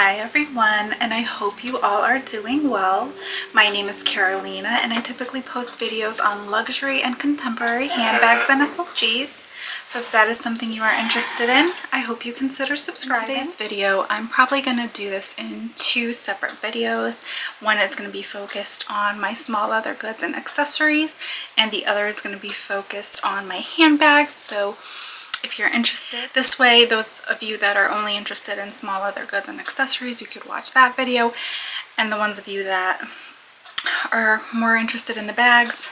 Hi everyone, and I hope you all are doing well. My name is Karolina and I typically post videos on luxury and contemporary handbags and SLGs. So if that is something you are interested in, I hope you consider subscribing. In today's video, I'm probably going to do this in two separate videos. One is going to be focused on my small leather goods and accessories, and the other is going to be focused on my handbags. So if you're interested, this way, those of you that are only interested in small leather goods and accessories, you could watch that video. And the ones of you that are more interested in the bags,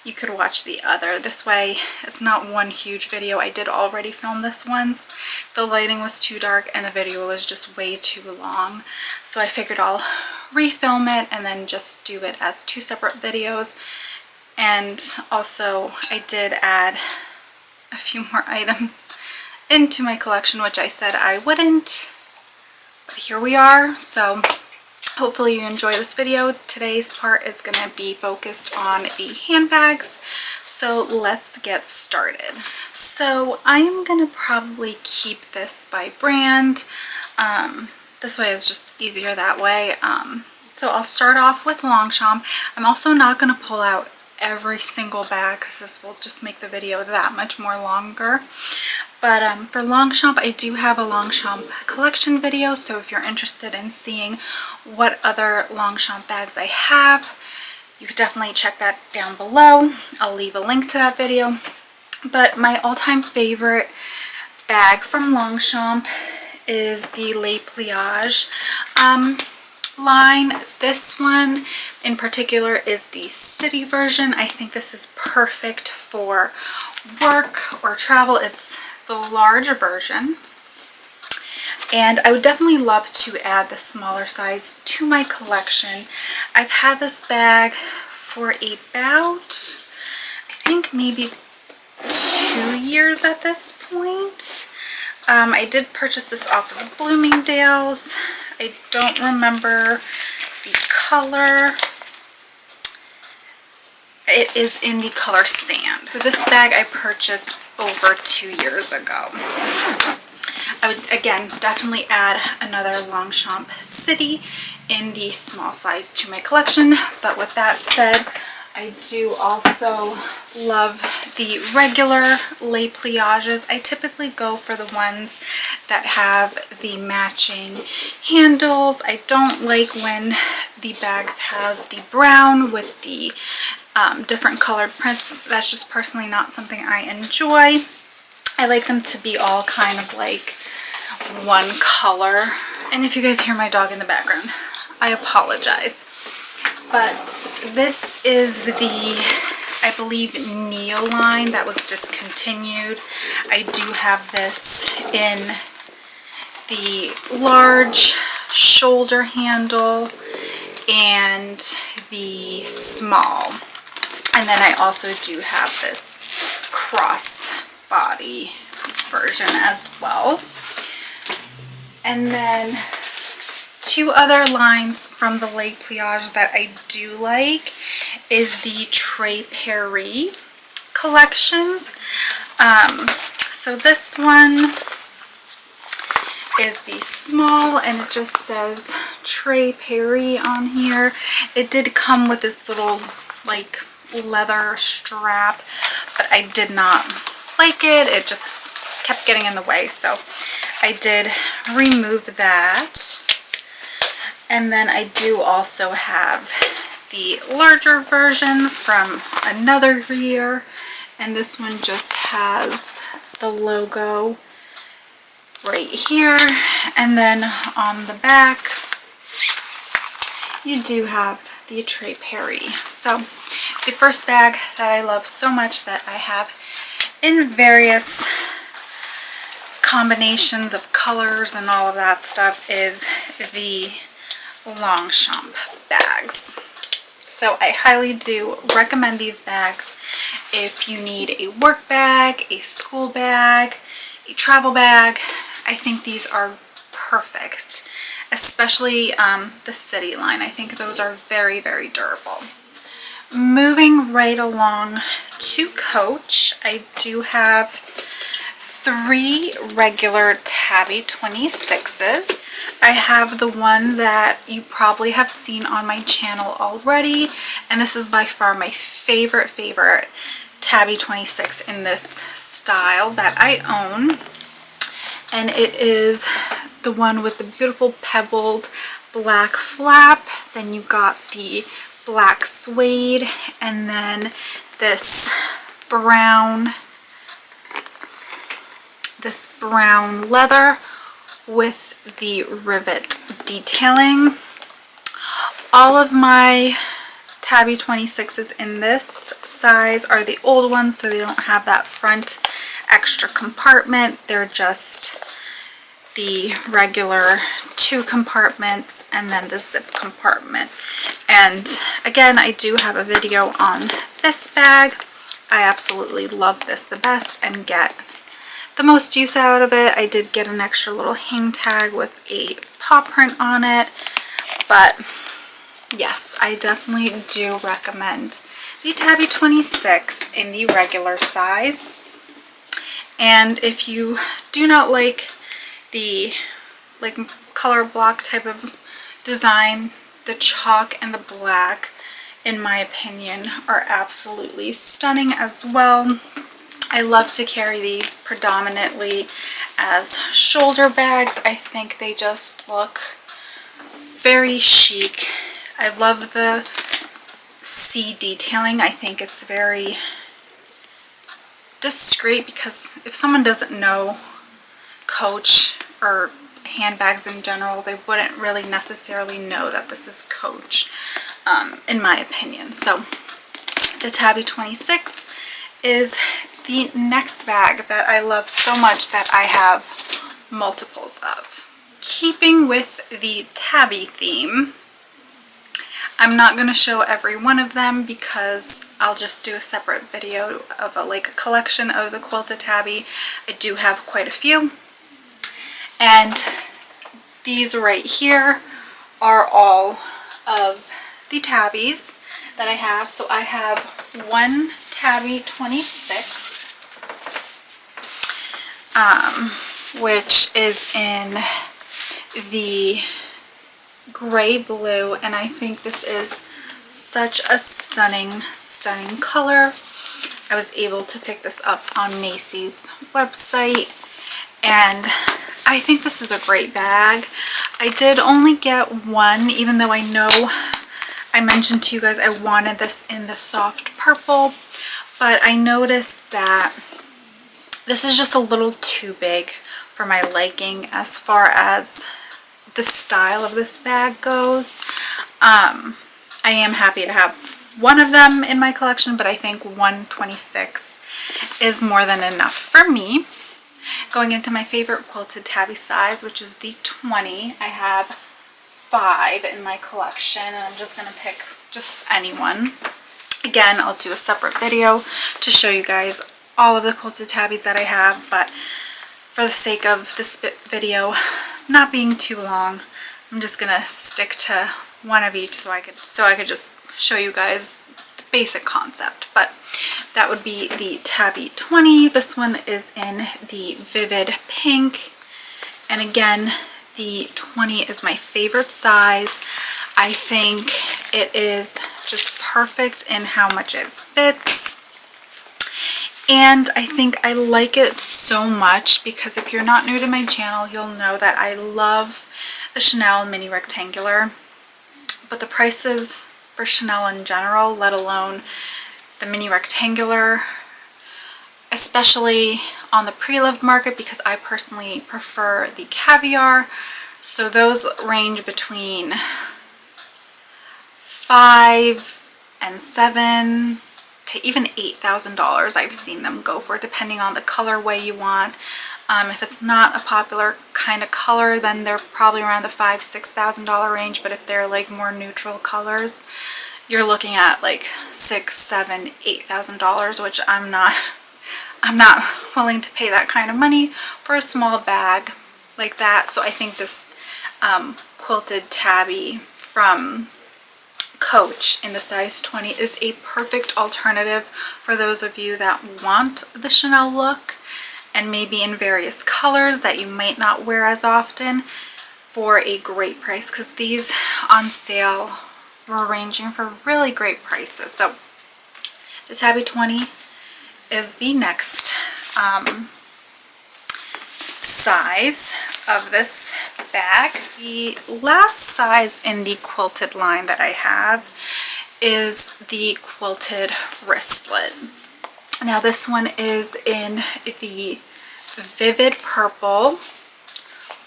you could watch the other. This way, it's not one huge video. I did already film this once. The lighting was too dark and the video was just way too long. So I figured I'll refilm it and then just do it as two separate videos. And also, I did add a few more items into my collection, which I said I wouldn't, but here we are. So hopefully you enjoy this video. Today's part is going to be focused on the handbags, so let's get started. So I'm going to probably keep this by brand. This way it's just easier that way. So I'll start off with Longchamp. I'm also not going to pull out every single bag because this will just make the video that much more longer. But for Longchamp, I do have a Longchamp collection video, so if you're interested in seeing what other Longchamp bags I have, you could definitely check that down below. I'll leave a link to that video. But my all-time favorite bag from Longchamp is the Les Pliages line. This one in particular is the city version. I think this is perfect for work or travel. It's the larger version, and I would definitely love to add the smaller size to my collection. I've had this bag for about, I think maybe 2 years at this point. I did purchase this off of Bloomingdale's. I don't remember the color. It is in the color sand. So this bag I purchased over 2 years ago. I would, again, definitely add another Longchamp City in the small size to my collection. But with that said, I do also love the regular Les Pliages. I typically go for the ones that have the matching handles. I don't like when the bags have the brown with the different colored prints. That's just personally not something I enjoy. I like them to be all kind of like one color. And if you guys hear my dog in the background, I apologize. But this is the, I believe, Neo line that was discontinued. I do have this in the large shoulder handle and the small. And then I also do have this cross body version as well. And then two other lines from the Les Pliages that I do like is the Paris collections. So this one is the small, and it just says Paris on here. It did come with this little like leather strap, but I did not like it. It just kept getting in the way, so I did remove that. And then I do also have the larger version from another year, and this one just has the logo right here, and then on the back you do have the Paris. So the first bag that I love so much that I have in various combinations of colors and all of that stuff is the Longchamp bags. So I highly do recommend these bags if you need a work bag, a school bag, a travel bag. I think these are perfect, especially the City line. I think those are very, very durable. Moving right along to Coach, I do have 3 regular Tabby 26s. I have the one that you probably have seen on my channel already, and this is by far my favorite Tabby 26 in this style that I own. And it is the one with the beautiful pebbled black flap. Then you've got the black suede, and then this brown leather with the rivet detailing. All of my Tabby 26s in this size are the old ones, so they don't have that front extra compartment. They're just the regular 2 compartments and then the zip compartment. And again, I do have a video on this bag. I absolutely love this the best and get the most use out of it. I did get an extra little hang tag with a paw print on it, but yes, I definitely do recommend the Tabby 26 in the regular size. And if you do not like the color block type of design, the chalk and the black, in my opinion, are absolutely stunning as well. I love to carry these predominantly as shoulder bags. I think they just look very chic. I love the C detailing. I think it's very discreet, because if someone doesn't know Coach or handbags in general, they wouldn't really necessarily know that this is Coach, in my opinion. So the Tabby 26 is the next bag that I love so much that I have multiples of. Keeping with the Tabby theme, I'm not going to show every one of them because I'll just do a separate video of a collection of the quilted Tabby. I do have quite a few. And these right here are all of the Tabbies that I have. So I have one Tabby 26, which is in the gray blue, and I think this is such a stunning color. I was able to pick this up on Macy's website, and I think this is a great bag. I did only get one, even though I know I mentioned to you guys I wanted this in the soft purple, but I noticed that this is just a little too big for my liking as far as the style of this bag goes. I am happy to have one of them in my collection, but I think 126 is more than enough for me. Going into my favorite quilted Tabby size, which is the 20, I have 5 in my collection, and I'm just going to pick just any one. Again, I'll do a separate video to show you guys all of the quilted Tabbies that I have, but for the sake of this video not being too long, I'm just gonna stick to one of each so I could just show you guys the basic concept. But that would be the Tabby 20. This one is in the vivid pink, and again, the 20 is my favorite size. I think it is just perfect in how much it fits. And I think I like it so much because if you're not new to my channel, you'll know that I love the Chanel mini rectangular. But the prices for Chanel in general, let alone the mini rectangular, especially on the pre-loved market, because I personally prefer the caviar. So those range between $5,000 and $7,000 to even $8,000 I've seen them go for, depending on the colorway you want. If it's not a popular kind of color, then they're probably around the $5,000 to $6,000 range. But if they're like more neutral colors, you're looking at like $6,000, $7,000, $8,000, which I'm not willing to pay that kind of money for a small bag like that. So I think this quilted Tabby from Coach in the size 20 is a perfect alternative for those of you that want the Chanel look and maybe in various colors that you might not wear as often for a great price, because these on sale were ranging for really great prices. So the Tabby 20 is the next size of this bag. The last size in the quilted line that I have is the quilted wristlet. Now this one is in the vivid purple,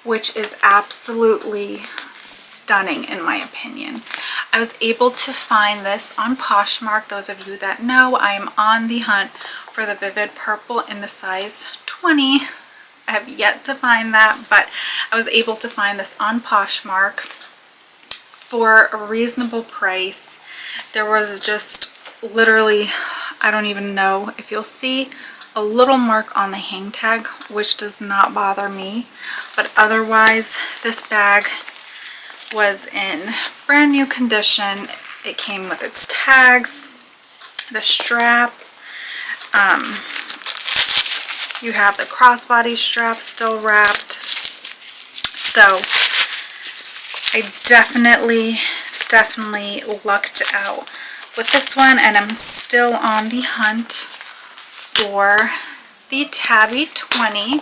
which is absolutely stunning in my opinion. I was able to find this on Poshmark. Those of you that know, I am on the hunt for the vivid purple in the size 20. I have yet to find that, but I was able to find this on Poshmark for a reasonable price. There was just literally, I don't even know if you'll see, a little mark on the hang tag, which does not bother me, but otherwise this bag was in brand new condition. It came with its tags, the strap, you have the crossbody strap still wrapped. So I definitely lucked out with this one, and I'm still on the hunt for the Tabby 20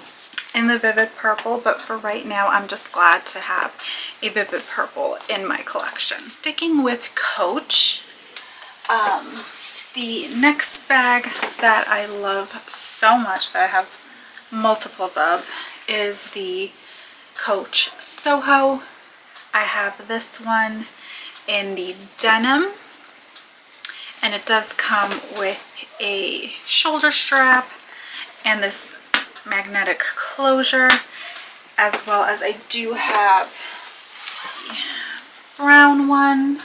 in the vivid purple, but for right now I'm just glad to have a vivid purple in my collection. Sticking with Coach, the next bag that I love so much, that I have multiples of, is the Coach Soho. I have this one in the denim, and it does come with a shoulder strap and this magnetic closure, as well as I do have the brown one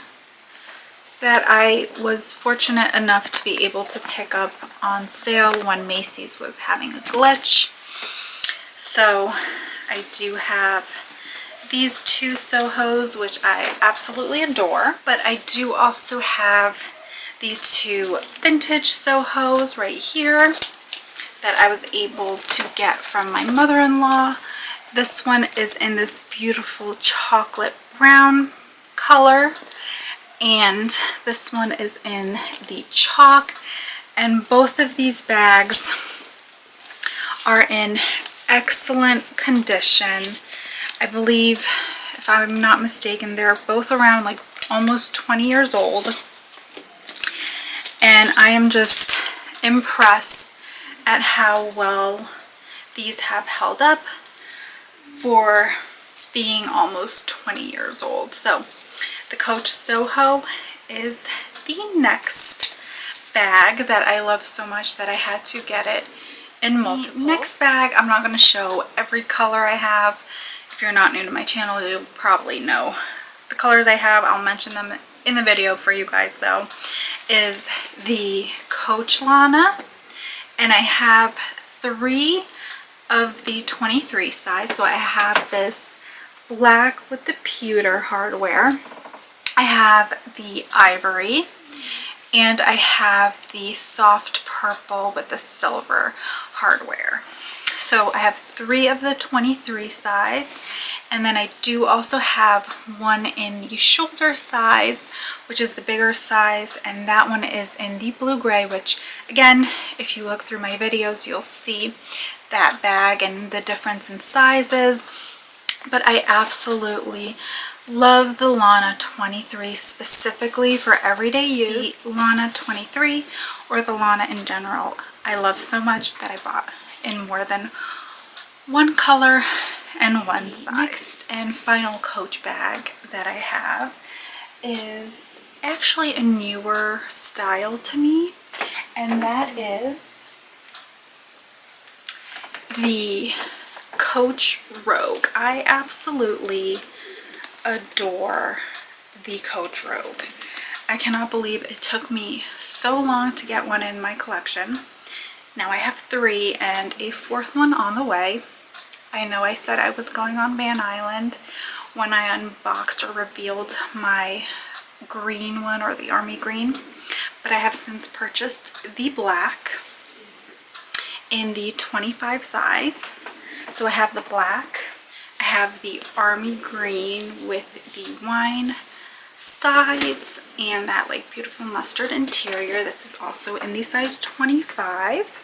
that I was fortunate enough to be able to pick up on sale when Macy's was having a glitch. So I do have these two Sohos, which I absolutely adore, but I do also have the two vintage Sohos right here that I was able to get from my mother-in-law. This one is in this beautiful chocolate brown color, and this one is in the chalk, and both of these bags are in excellent condition. I believe, if I'm not mistaken, they're both around like almost 20 years old, and I am just impressed at how well these have held up for being almost 20 years old. So the Coach Soho is the next bag that I love so much that I had to get it in multiple. Next bag, I'm not going to show every color I have. If you're not new to my channel, you'll probably know the colors I have. I'll mention them in the video for you guys though. Is the Coach Lana, and I have 3 of the 23 size. So I have this black with the pewter hardware, I have the ivory, and I have the soft purple with the silver hardware. So I have 3 of the 23 size, and then I do also have one in the shoulder size, which is the bigger size, and that one is in the blue gray, which again, if you look through my videos, you'll see that bag and the difference in sizes. But I absolutely love the Lana 23 specifically for everyday use. The Lana 23, or the Lana in general, I love so much that I bought in more than one color and one size. Next and final Coach bag that I have is actually a newer style to me, and that is the Coach Rogue. I absolutely adore the Coach Rogue. I cannot believe it took me so long to get one in my collection. Now I have 3 and a 4th one on the way. I know I said I was going on Van Island when I unboxed or revealed my green one, or the army green, but I have since purchased the black in the 25 size. So I have the black, I have the army green with the wine sides and that like beautiful mustard interior. This is also in the size 25.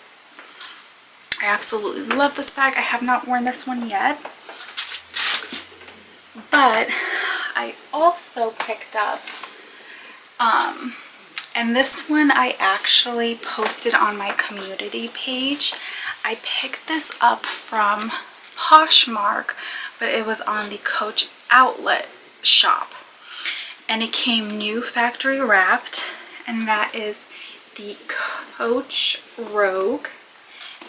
I absolutely love this bag. I have not worn this one yet, but I also picked up and this one I actually posted on my community page. I picked this up from Poshmark, but it was on the Coach outlet shop, and it came new factory wrapped, and that is the Coach Rogue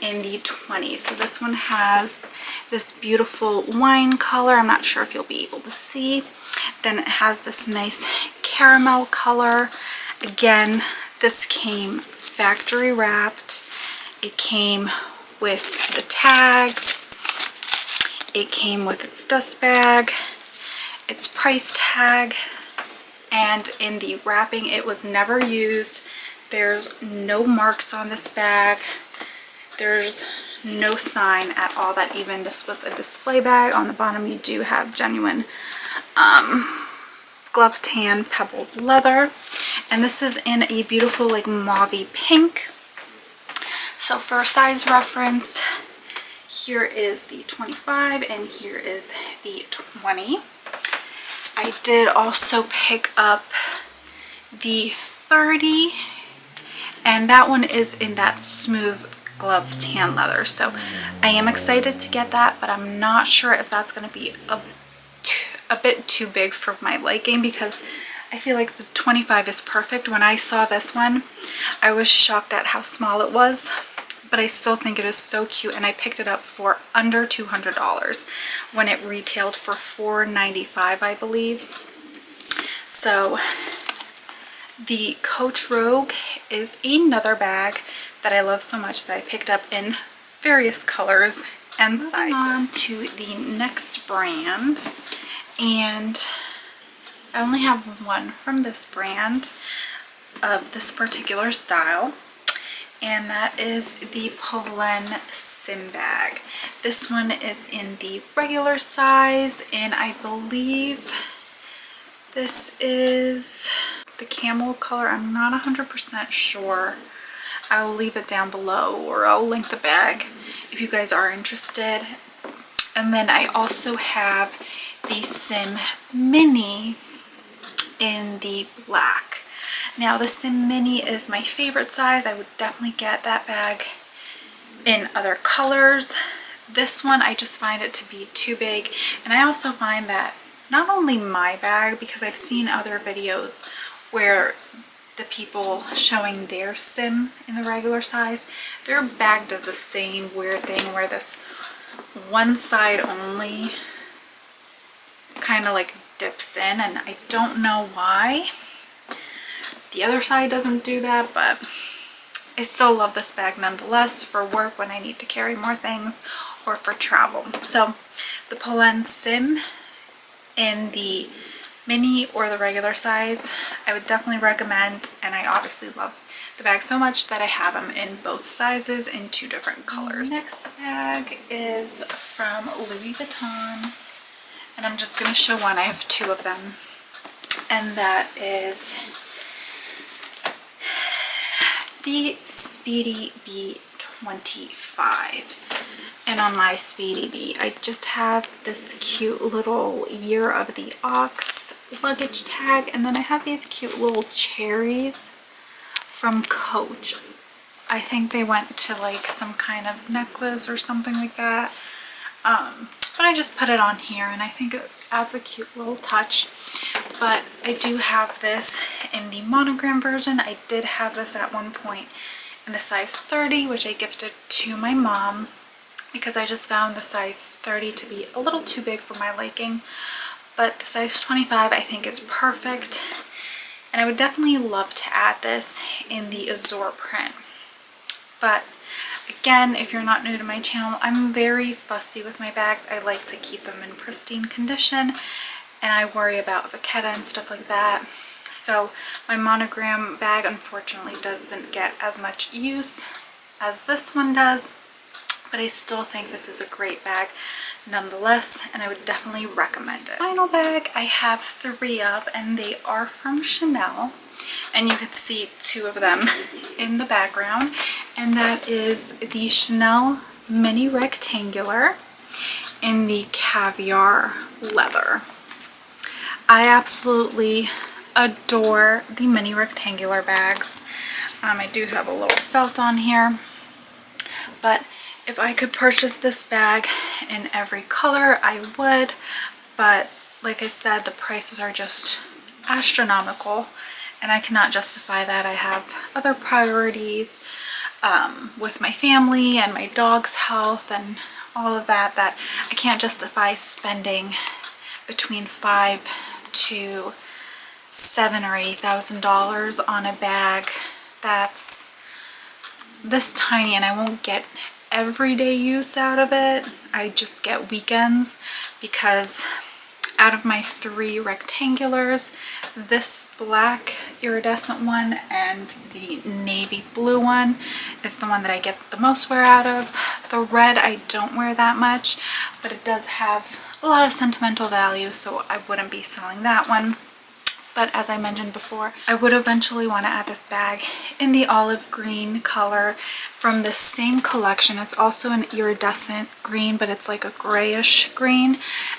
in the 20s. So this one has this beautiful wine color. I'm not sure if you'll be able to see. Then it has this nice caramel color. Again, this came factory wrapped. It came with the tags. It came with its dust bag, its price tag, and in the wrapping it was never used. There's no marks on this bag. There's no sign at all that even this was a display bag. On the bottom you do have genuine glove tan pebbled leather, and this is in a beautiful like mauve pink. So for size reference, here is the 25 and here is the 20. I did also pick up the 30, and that one is in that smooth glove tan leather. So I am excited to get that, but I'm not sure if that's going to be a bit too big for my liking, because I feel like the 25 is perfect. When I saw this one, I was shocked at how small it was, but I still think it is so cute, and I picked it up for under $200 when it retailed for $4.95, I believe. So the Coach Rogue is another bag that I love so much that I picked up in various colors and sizes. Moving on to the next brand, and I only have one from this brand of this particular style, and that is the Polene Cyme bag. This one is in the regular size, and I believe this is the camel color. I'm not 100% sure. I'll leave it down below, or I'll link the bag if you guys are interested. And then I also have the Cyme Mini in the black. Now the Cyme Mini is my favorite size. I would definitely get that bag in other colors. This one I just find it to be too big, and I also find that not only my bag, because I've seen other videos where the people showing their Cyme in the regular size, their bag does the same weird thing where this one side only kind of like dips in, and I don't know why the other side doesn't do that, but I still love this bag nonetheless for work when I need to carry more things, or for travel. So the Polene Cyme in the mini or the regular size, I would definitely recommend, and I obviously love the bag so much that I have them in both sizes in 2 different colors. Next bag is from Louis Vuitton, and I'm just going to show one. I have 2 of them, and that is the Speedy B25. And on my Speedy B, I just have this cute little Year of the Ox luggage tag, and then I have these cute little cherries from Coach. I think they went to like some kind of necklace or something like that, but I just put it on here, and I think it adds a cute little touch. But I do have this in the monogram version. I did have this at one point in the size 30, which I gifted to my mom, because I just found the size 30 to be a little too big for my liking. But the size 25 I think is perfect, and I would definitely love to add this in the Azure print. But again, if you're not new to my channel, I'm very fussy with my bags. I like to keep them in pristine condition, and I worry about vacchetta and stuff like that. So my monogram bag unfortunately doesn't get as much use as this one does. but I still think this is a great bag nonetheless, and I would definitely recommend it. Final bag I have 3 of, and they are from Chanel, and you can see 2 of them in the background, and that is the Chanel Mini Rectangular in the caviar leather. I absolutely adore the mini rectangular bags. I do have a little felt on here, but if I could purchase this bag in every color, I would, but like I said, the prices are just astronomical, and I cannot justify that. I have other priorities with my family and my dog's health and all of that, that I can't justify spending between $5,000 to $7,000 or $8,000 on a bag that's this tiny, and I won't get everyday use out of it. I just get weekends, because out of my 3 rectangulars, this black iridescent one and the navy blue one is the one that I get the most wear out of. The red I don't wear that much, but it does have a lot of sentimental value, so I wouldn't be selling that one. But as I mentioned before, I would eventually want to add this bag in the olive green color from the same collection. It's also an iridescent green, but it's like a grayish green,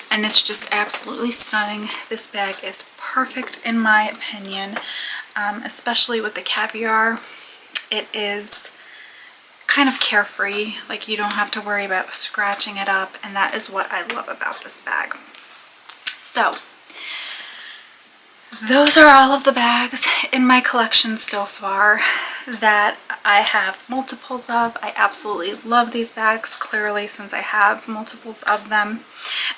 and it's just absolutely stunning. This bag is perfect in my opinion, especially with the caviar. It is kind of carefree, like you don't have to worry about scratching it up, and that is what I love about this bag. So those are all of the bags in my collection so far that I have multiples of. I absolutely love these bags, clearly, since I have multiples of them.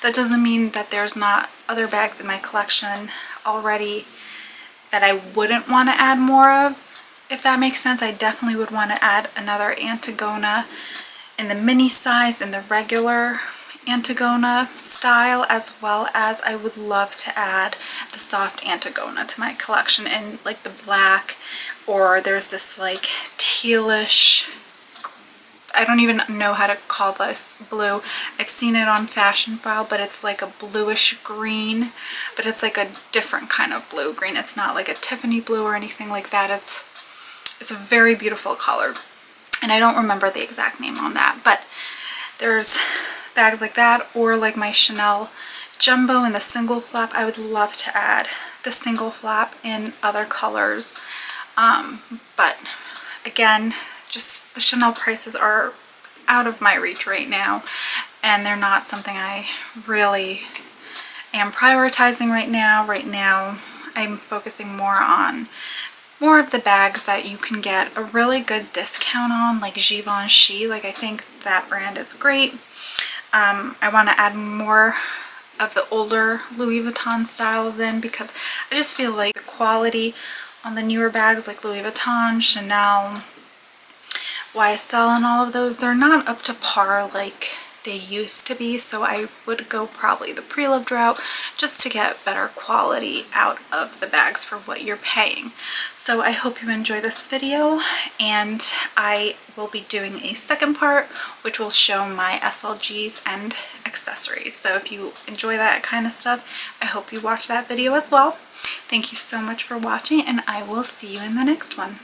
That doesn't mean that there's not other bags in my collection already that I wouldn't want to add more of, if that makes sense. I definitely would want to add another Antigona in the mini size, in the regular Antigona style, as well as I would love to add the soft Antigona to my collection in like the black, or there's this like tealish, I don't even know how to call this blue. I've seen it on Fashion File, but it's like a bluish green, but it's like a different kind of blue green. It's not like a Tiffany blue or anything like that. It's a very beautiful color, and I don't remember the exact name on that, but there's bags like that, or like my Chanel Jumbo in the single flap. I would love to add the single flap in other colors, but again, just the Chanel prices are out of my reach right now, and they're not something I really am prioritizing right now. Right now I'm focusing more on more of the bags that you can get a really good discount on, like Givenchy. Like, I think that brand is great. I want to add more of the older Louis Vuitton styles in, because I just feel like the quality on the newer bags like Louis Vuitton, Chanel, YSL, and all of those, they're not up to par like they used to be. So I would go probably the pre-loved route, just to get better quality out of the bags for what you're paying. So I hope you enjoy this video, and I will be doing a second part which will show my SLGs and accessories. So if you enjoy that kind of stuff, I hope you watch that video as well. Thank you so much for watching, and I will see you in the next one.